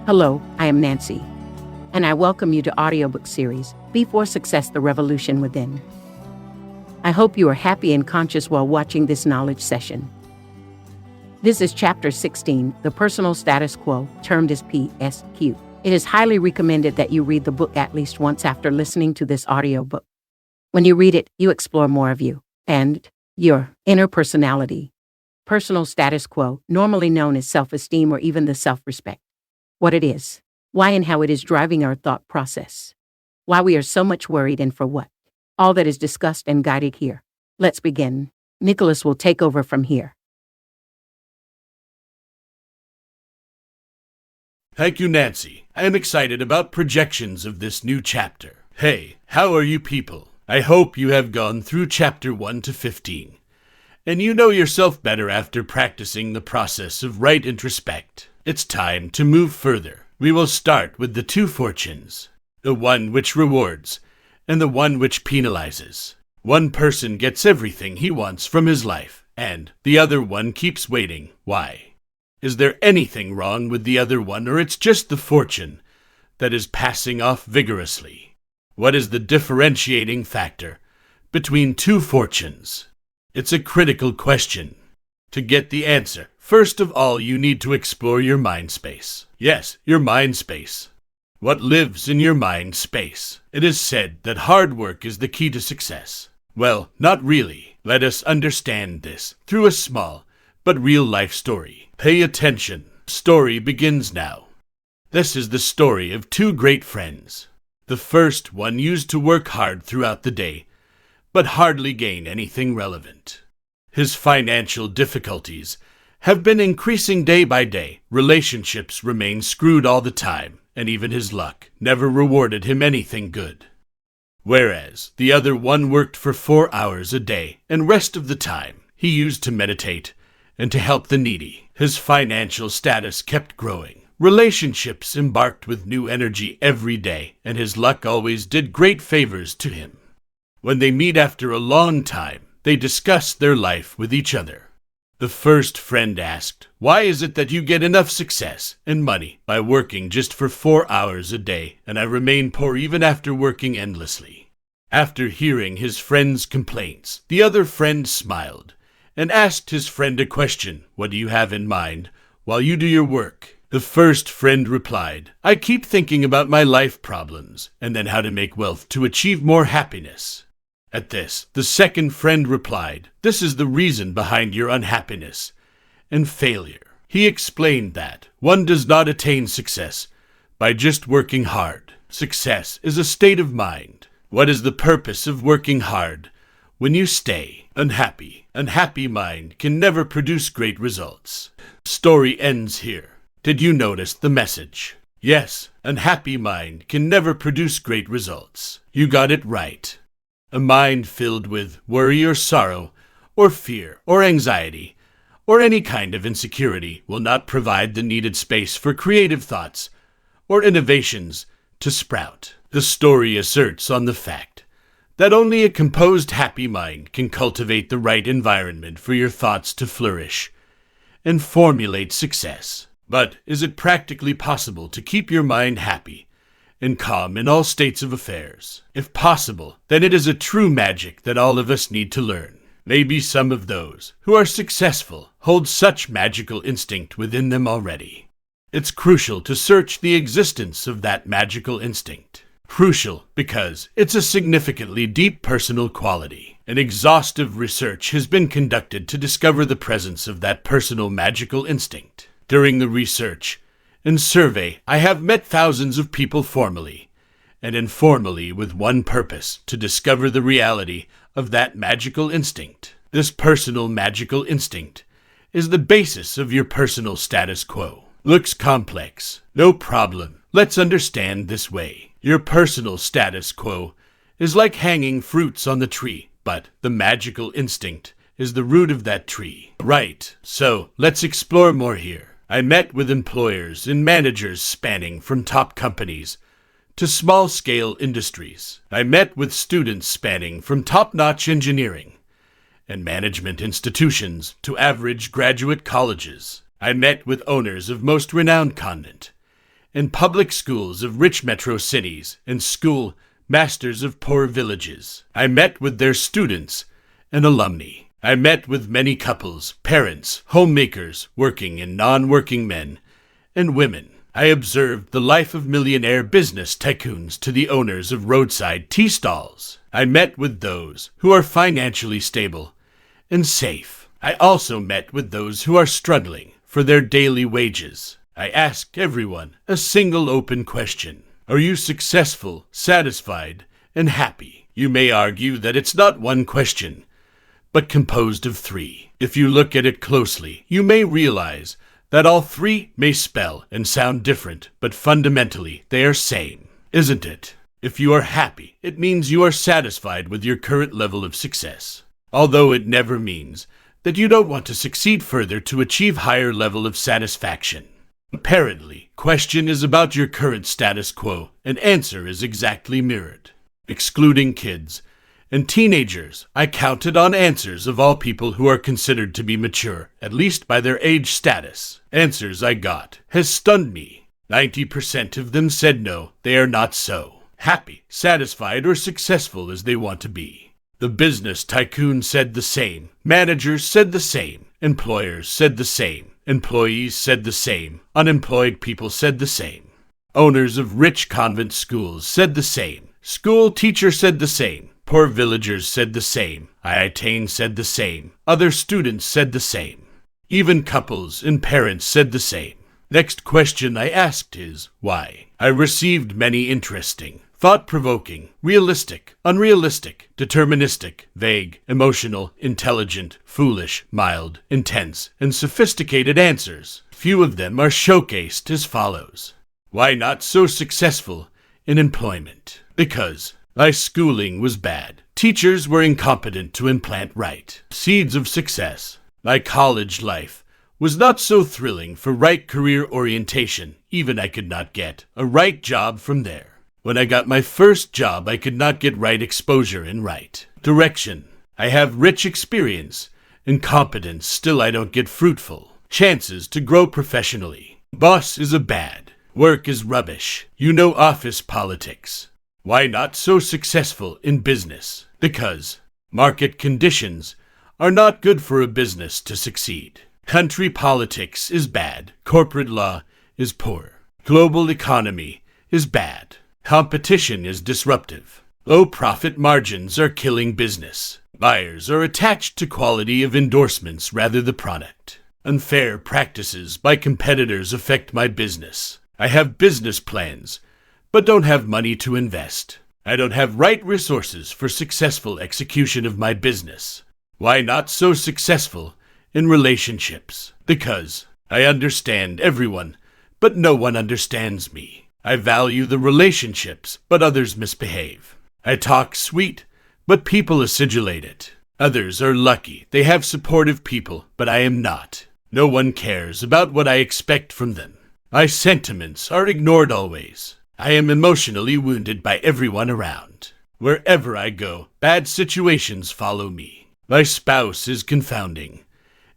Hello, I am Nancy, and I welcome you to audiobook series, Before Success, The Revolution Within. I hope you are happy and conscious while watching this knowledge session. This is Chapter 16, The Personal Status Quo, termed as PSQ. It is highly recommended that you read the book at least once after listening to this audiobook. When you read it, you explore more of you and your inner personality. Personal status quo, normally known as self-esteem or even the self-respect. What it is, why and how it is driving our thought process. Why we are so much worried and for what. All that is discussed and guided here. Let's begin. Nicholas will take over from here. Thank you, Nancy. I am excited about projections of this new chapter. Hey, how are you people? I hope you have gone through chapter 1 to 15. And you know yourself better after practicing the process of right introspect. It's time to move further. We will start with the two fortunes. The one which rewards, and the one which penalizes. One person gets everything he wants from his life, and the other one keeps waiting. Why? Is there anything wrong with the other one, or it's just the fortune that is passing off vigorously? What is the differentiating factor between two fortunes? It's a critical question. To get the answer, first of all, you need to explore your mind space. Yes, your mind space. What lives in your mind space? It is said that hard work is the key to success. Well, not really. Let us understand this through a small but real-life story. Pay attention. Story begins now. This is the story of two great friends. The first one used to work hard throughout the day, but hardly gain anything relevant. His financial difficulties have been increasing day by day. Relationships remain screwed all the time, and even his luck never rewarded him anything good. Whereas the other one worked for 4 hours a day, and rest of the time he used to meditate and to help the needy. His financial status kept growing. Relationships embarked with new energy every day, and his luck always did great favors to him. When they meet after a long time, they discuss their life with each other. The first friend asked, "Why is it that you get enough success and money by working just for 4 hours a day, and I remain poor even after working endlessly?" After hearing his friend's complaints, the other friend smiled and asked his friend a question. "What do you have in mind while you do your work?" The first friend replied, "I keep thinking about my life problems and then how to make wealth to achieve more happiness." At this, the second friend replied, "This is the reason behind your unhappiness and failure." He explained that one does not attain success by just working hard. Success is a state of mind. What is the purpose of working hard when you stay unhappy? Unhappy mind can never produce great results. Story ends here. Did you notice the message? Yes, unhappy mind can never produce great results. You got it right. A mind filled with worry or sorrow, or fear, or anxiety, or any kind of insecurity will not provide the needed space for creative thoughts or innovations to sprout. The story asserts on the fact that only a composed, happy mind can cultivate the right environment for your thoughts to flourish and formulate success. But is it practically possible to keep your mind happy and calm in all states of affairs? If possible, then it is a true magic that all of us need to learn. Maybe some of those who are successful hold such magical instinct within them already. It's crucial to search the existence of that magical instinct. Crucial because it's a significantly deep personal quality. An exhaustive research has been conducted to discover the presence of that personal magical instinct. During the research and survey, I have met thousands of people formally and informally with one purpose: to discover the reality of that magical instinct. This personal magical instinct is the basis of your personal status quo. Looks complex? No problem. Let's understand this way. Your personal status quo is like hanging fruits on the tree, but the magical instinct is the root of that tree. Right, so let's explore more here. I met with employers and managers spanning from top companies to small-scale industries. I met with students spanning from top-notch engineering and management institutions to average graduate colleges. I met with owners of most renowned convent in public schools of rich metro cities and school masters of poor villages. I met with their students and alumni. I met with many couples, parents, homemakers, working and non-working men and women. I observed the life of millionaire business tycoons to the owners of roadside tea stalls. I met with those who are financially stable and safe. I also met with those who are struggling for their daily wages. I asked everyone a single open question. Are you successful, satisfied, and happy? You may argue that it's not one question, but composed of three. If you look at it closely, you may realize that all three may spell and sound different, but fundamentally they are same, isn't it? If you are happy, it means you are satisfied with your current level of success, although it never means that you don't want to succeed further to achieve higher level of satisfaction. Apparently, question is about your current status quo, and answer is exactly mirrored. Excluding kids and teenagers, I counted on answers of all people who are considered to be mature, at least by their age status. Answers I got has stunned me. 90% of them said no, they are not so happy, satisfied, or successful as they want to be. The business tycoon said the same. Managers said the same. Employers said the same. Employees said the same. Unemployed people said the same. Owners of rich convent schools said the same. School teachers said the same. Poor villagers said the same. IITane said the same. Other students said the same. Even couples and parents said the same. Next question I asked is, why? I received many interesting, thought-provoking, realistic, unrealistic, deterministic, vague, emotional, intelligent, foolish, mild, intense, and sophisticated answers. Few of them are showcased as follows. Why not so successful in employment? Because my schooling was bad. Teachers were incompetent to implant right seeds of success. My college life was not so thrilling for right career orientation. Even I could not get a right job from there. When I got my first job, I could not get right exposure and right direction. I have rich experience and competence, still I don't get fruitful chances to grow professionally. Boss is a bad. Work is rubbish. You know office politics. Why not so successful in business? Because market conditions are not good for a business to succeed. Country politics is bad. Corporate law is poor. Global economy is bad. Competition is disruptive. Low profit margins are killing business. Buyers are attached to quality of endorsements rather the product. Unfair practices by competitors affect my business. I have business plans, but don't have money to invest. I don't have right resources for successful execution of my business. Why not so successful in relationships? Because I understand everyone, but no one understands me. I value the relationships, but others misbehave. I talk sweet, but people acidulate it. Others are lucky. They have supportive people, but I am not. No one cares about what I expect from them. My sentiments are ignored always. I am emotionally wounded by everyone around. Wherever I go, bad situations follow me. My spouse is confounding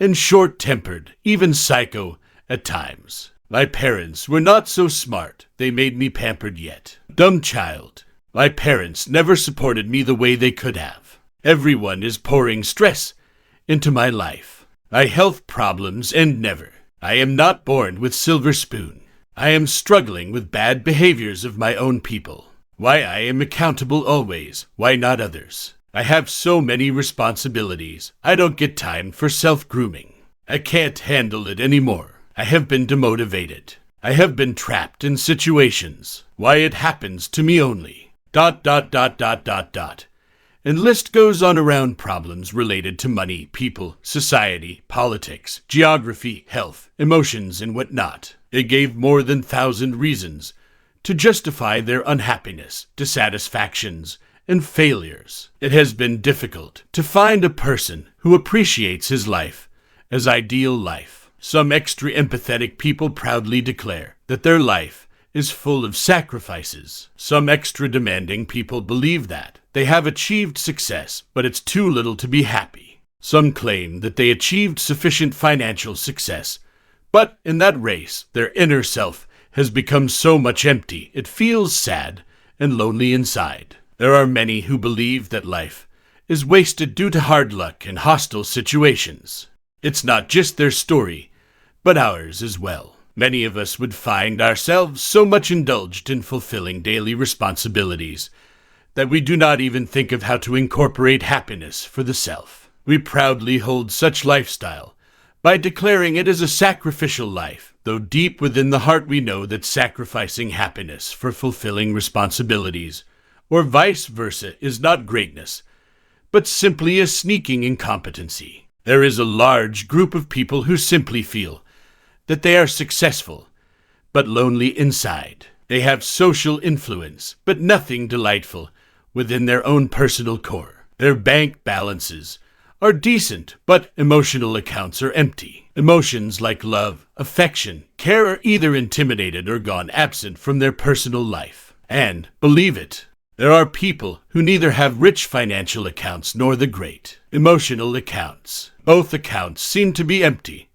and short-tempered, even psycho at times. My parents were not so smart. They made me pampered yet. Dumb child. My parents never supported me the way they could have. Everyone is pouring stress into my life. My health problems end never. I am not born with silver spoon. I am struggling with bad behaviors of my own people. Why I am accountable always, why not others? I have so many responsibilities. I don't get time for self-grooming. I can't handle it anymore. I have been demotivated. I have been trapped in situations. Why it happens to me only. ... And list goes on around problems related to money, people, society, politics, geography, health, emotions, and whatnot. They gave more than 1,000 reasons to justify their unhappiness, dissatisfactions, and failures. It has been difficult to find a person who appreciates his life as ideal life. Some extra empathetic people proudly declare that their life is full of sacrifices. Some extra demanding people believe that they have achieved success, but it's too little to be happy. Some claim that they achieved sufficient financial success, but in that race, their inner self has become so much empty it feels sad and lonely inside. There are many who believe that life is wasted due to hard luck and hostile situations. It's not just their story, but ours as well. Many of us would find ourselves so much indulged in fulfilling daily responsibilities that we do not even think of how to incorporate happiness for the self. We proudly hold such lifestyle by declaring it as a sacrificial life, though deep within the heart we know that sacrificing happiness for fulfilling responsibilities, or vice versa, is not greatness, but simply a sneaking incompetency. There is a large group of people who simply feel that they are successful, but lonely inside. They have social influence, but nothing delightful within their own personal core. Their bank balances are decent, but emotional accounts are empty. Emotions like love, affection, care are either intimidated or gone absent from their personal life. And, believe it, there are people who neither have rich financial accounts nor the great emotional accounts. Both accounts seem to be empty,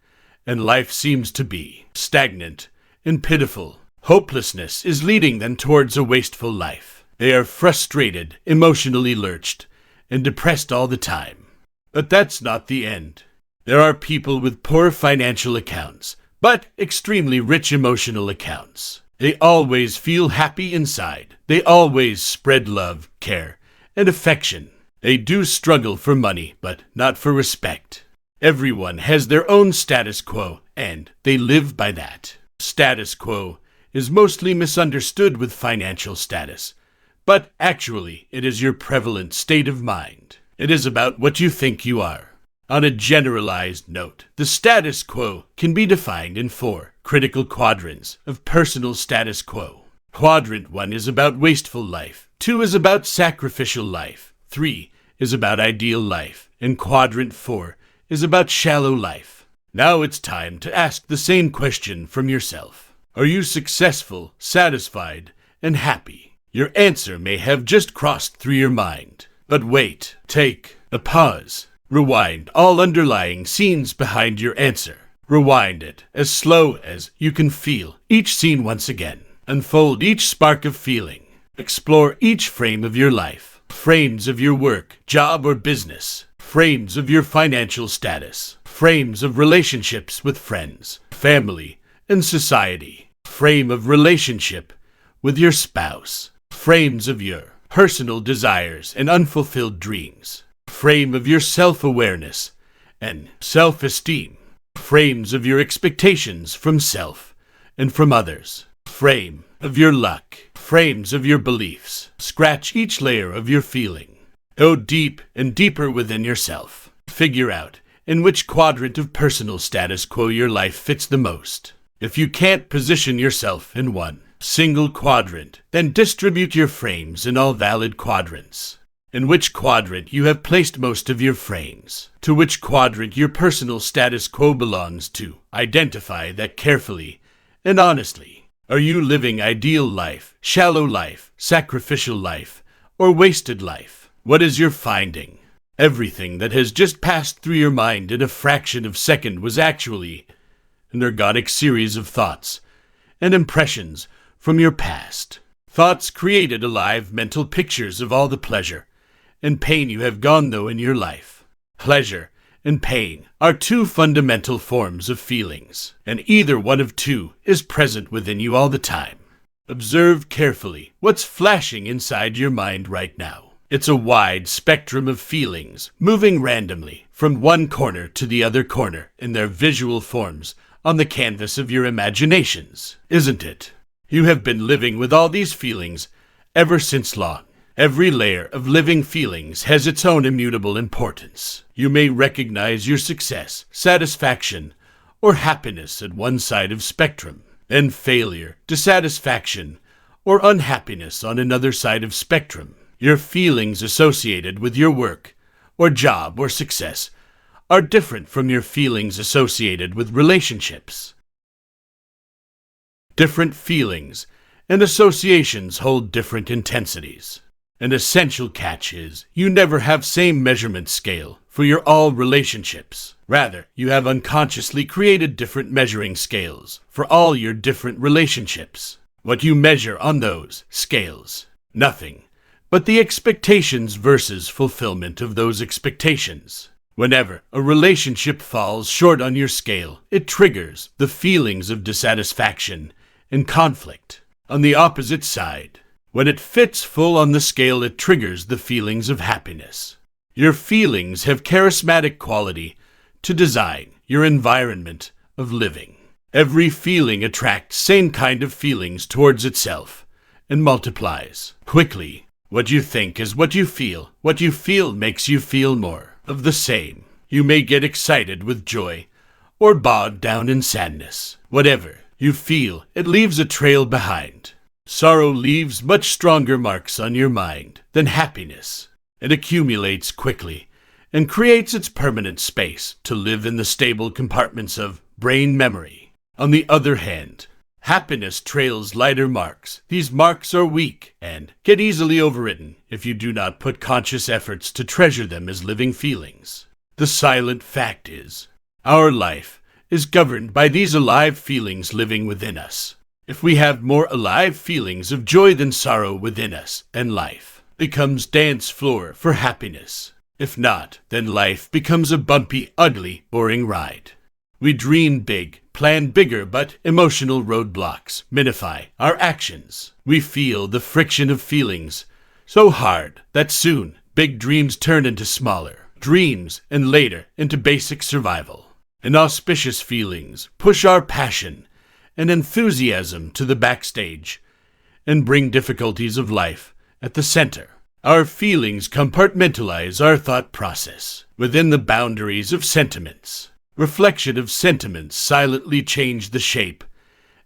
and life seems to be stagnant and pitiful. Hopelessness is leading them towards a wasteful life. They are frustrated, emotionally lurched, and depressed all the time. But that's not the end. There are people with poor financial accounts, but extremely rich emotional accounts. They always feel happy inside. They always spread love, care, and affection. They do struggle for money, but not for respect. Everyone has their own status quo, and they live by that. Status quo is mostly misunderstood with financial status, but actually it is your prevalent state of mind. It is about what you think you are. On a generalized note, the status quo can be defined in 4 critical quadrants of personal status quo. Quadrant 1 is about wasteful life, 2 is about sacrificial life, 3 is about ideal life, and quadrant 4 is about shallow life. Now it's time to ask the same question from yourself. Are you successful, satisfied, and happy? Your answer may have just crossed through your mind. But wait, take a pause. Rewind all underlying scenes behind your answer. Rewind it as slow as you can feel each scene once again. Unfold each spark of feeling. Explore each frame of your life. Frames of your work, job, or business. Frames of your financial status. Frames of relationships with friends, family, and society. Frame of relationship with your spouse. Frames of your personal desires and unfulfilled dreams. Frame of your self-awareness and self-esteem. Frames of your expectations from self and from others. Frame of your luck. Frames of your beliefs. Scratch each layer of your feeling. Go deep and deeper within yourself. Figure out in which quadrant of personal status quo your life fits the most. If you can't position yourself in one single quadrant, then distribute your frames in all valid quadrants. In which quadrant you have placed most of your frames, to which quadrant your personal status quo belongs to. Identify that carefully and honestly. Are you living ideal life, shallow life, sacrificial life, or wasted life? What is your finding? Everything that has just passed through your mind in a fraction of a second was actually an ergodic series of thoughts and impressions from your past. Thoughts created alive mental pictures of all the pleasure and pain you have gone through in your life. Pleasure and pain are 2 fundamental forms of feelings, and either one of 2 is present within you all the time. Observe carefully what's flashing inside your mind right now. It's a wide spectrum of feelings, moving randomly from one corner to the other corner in their visual forms on the canvas of your imaginations, isn't it? You have been living with all these feelings ever since long. Every layer of living feelings has its own immutable importance. You may recognize your success, satisfaction, or happiness at one side of spectrum, and failure, dissatisfaction, or unhappiness on another side of spectrum. Your feelings associated with your work, or job, or success are different from your feelings associated with relationships. Different feelings and associations hold different intensities. An essential catch is you never have same measurement scale for your all relationships. Rather, you have unconsciously created different measuring scales for all your different relationships. What you measure on those scales? Nothing but the expectations versus fulfillment of those expectations. Whenever a relationship falls short on your scale, it triggers the feelings of dissatisfaction and conflict. On the opposite side, when it fits full on the scale, it triggers the feelings of happiness. Your feelings have charismatic quality to design your environment of living. Every feeling attracts same kind of feelings towards itself and multiplies quickly. What you think is what you feel. What you feel makes you feel more of the same. You may get excited with joy or bogged down in sadness. Whatever you feel, it leaves a trail behind. Sorrow leaves much stronger marks on your mind than happiness. It accumulates quickly and creates its permanent space to live in the stable compartments of brain memory. On the other hand, happiness trails lighter marks. These marks are weak and get easily overwritten if you do not put conscious efforts to treasure them as living feelings. The silent fact is, our life is governed by these alive feelings living within us. If we have more alive feelings of joy than sorrow within us, then life becomes dance floor for happiness. If not, then life becomes a bumpy, ugly, boring ride. We dream big, plan bigger, but emotional roadblocks minify our actions. We feel the friction of feelings so hard that soon big dreams turn into smaller dreams and later into basic survival. Inauspicious feelings push our passion and enthusiasm to the backstage and bring difficulties of life at the center. Our feelings compartmentalize our thought process within the boundaries of sentiments. Reflection of sentiments silently change the shape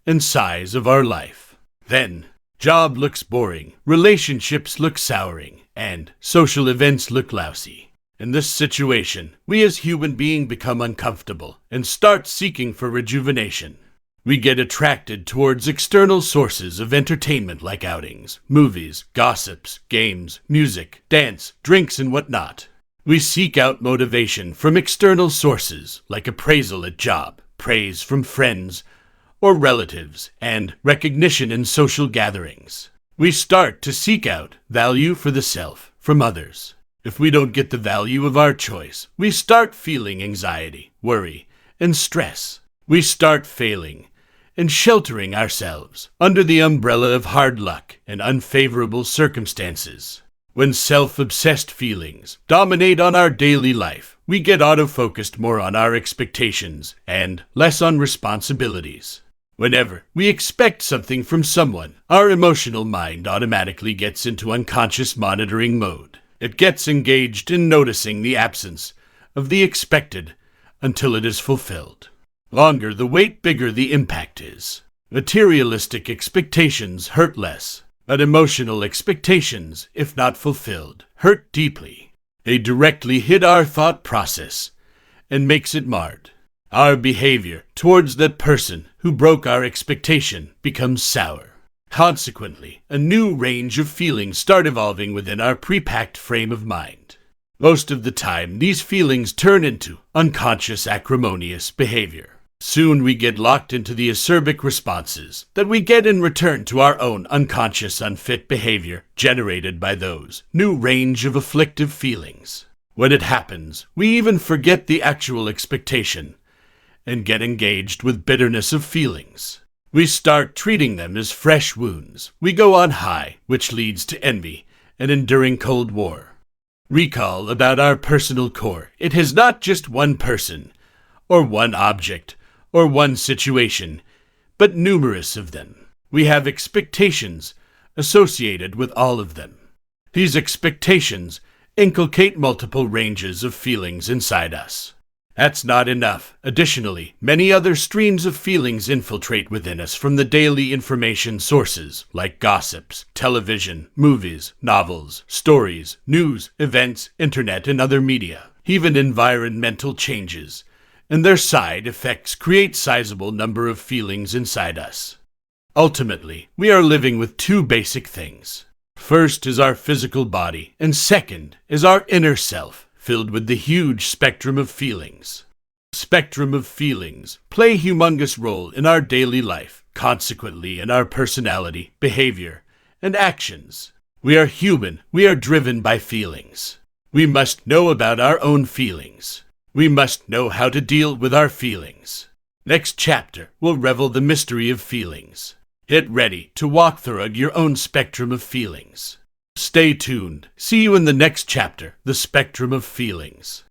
and size of our life. Then, job looks boring, relationships look souring, and social events look lousy. In this situation, we as human beings become uncomfortable and start seeking for rejuvenation. We get attracted towards external sources of entertainment like outings, movies, gossips, games, music, dance, drinks, and whatnot. We seek out motivation from external sources like appraisal at job, praise from friends or relatives, and recognition in social gatherings. We start to seek out value for the self from others. If we don't get the value of our choice, we start feeling anxiety, worry, and stress. We start failing and sheltering ourselves under the umbrella of hard luck and unfavorable circumstances. When self-obsessed feelings dominate on our daily life, we get auto-focused more on our expectations and less on responsibilities. Whenever we expect something from someone, our emotional mind automatically gets into unconscious monitoring mode. It gets engaged in noticing the absence of the expected until it is fulfilled. Longer the wait, bigger the impact is. Materialistic expectations hurt less, but emotional expectations, if not fulfilled, hurt deeply. They directly hit our thought process and makes it marred. Our behavior towards that person who broke our expectation becomes sour. Consequently, a new range of feelings start evolving within our pre-packed frame of mind. Most of the time, these feelings turn into unconscious acrimonious behavior. Soon we get locked into the acerbic responses that we get in return to our own unconscious unfit behavior generated by those new range of afflictive feelings. When it happens, we even forget the actual expectation and get engaged with bitterness of feelings. We start treating them as fresh wounds. We go on high, which leads to envy and enduring Cold War. Recall about our personal core. It is not just one person or one object or one situation, but numerous of them. We have expectations associated with all of them. These expectations inculcate multiple ranges of feelings inside us. That's not enough. Additionally, many other streams of feelings infiltrate within us from the daily information sources like gossips, television, movies, novels, stories, news, events, internet, and other media. Even environmental changes and their side effects create sizable number of feelings inside us. Ultimately, we are living with two basic things: First is our physical body, and second is our inner self, filled with the huge spectrum of feelings. Spectrum of feelings play a humongous role in our daily life, consequently in our personality, behavior, and actions. We are human. We are driven by feelings. We must know about our own feelings. We must know how to deal with our feelings. Next chapter will reveal the mystery of feelings. Get ready to walk through your own spectrum of feelings. Stay tuned. See you in the next chapter, The Spectrum of Feelings.